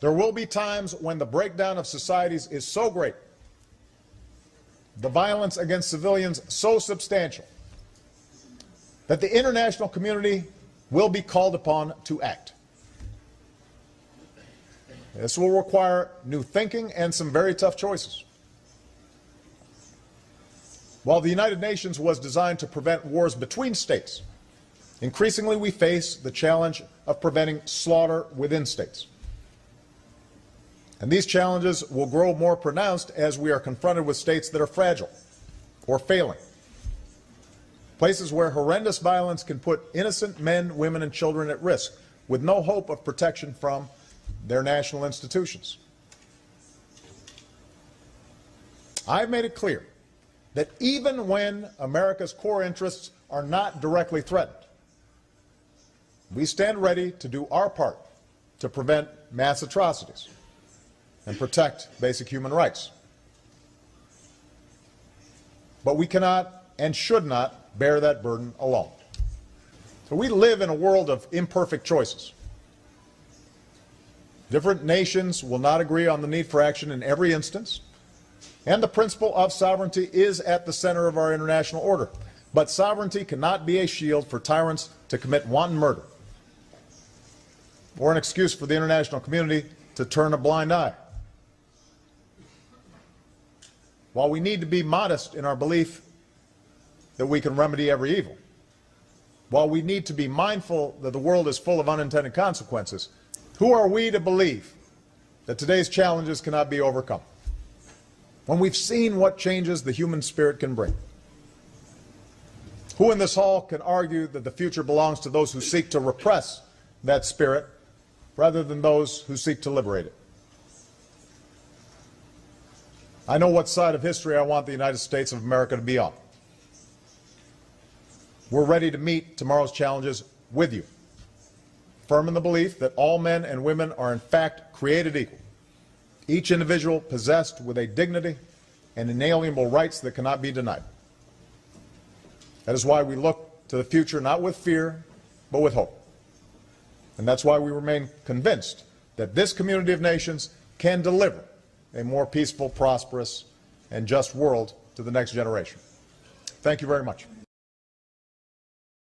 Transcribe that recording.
There will be times when the breakdown of societies is so great, the violence against civilians so substantial, that the international community will be called upon to act. This will require new thinking and some very tough choices. While the United Nations was designed to prevent wars between states, increasingly we face the challenge of preventing slaughter within states. And these challenges will grow more pronounced as we are confronted with states that are fragile or failing. Places where horrendous violence can put innocent men, women, and children at risk with no hope of protection from their national institutions. I've made it clear that even when America's core interests are not directly threatened, we stand ready to do our part to prevent mass atrocities and protect basic human rights. But we cannot and should not bear that burden alone. So we live in a world of imperfect choices. Different nations will not agree on the need for action in every instance, and the principle of sovereignty is at the center of our international order. But sovereignty cannot be a shield for tyrants to commit wanton murder, or an excuse for the international community to turn a blind eye. While we need to be modest in our belief that we can remedy every evil, while we need to be mindful that the world is full of unintended consequences, who are we to believe that today's challenges cannot be overcome, when we've seen what changes the human spirit can bring? Who in this hall can argue that the future belongs to those who seek to repress that spirit rather than those who seek to liberate it? I know what side of history I want the United States of America to be on. We're ready to meet tomorrow's challenges with you, firm in the belief that all men and women are in fact created equal, each individual possessed with a dignity and inalienable rights that cannot be denied. That is why we look to the future not with fear, but with hope. And that's why we remain convinced that this community of nations can deliver a more peaceful, prosperous, and just world to the next generation. Thank you very much.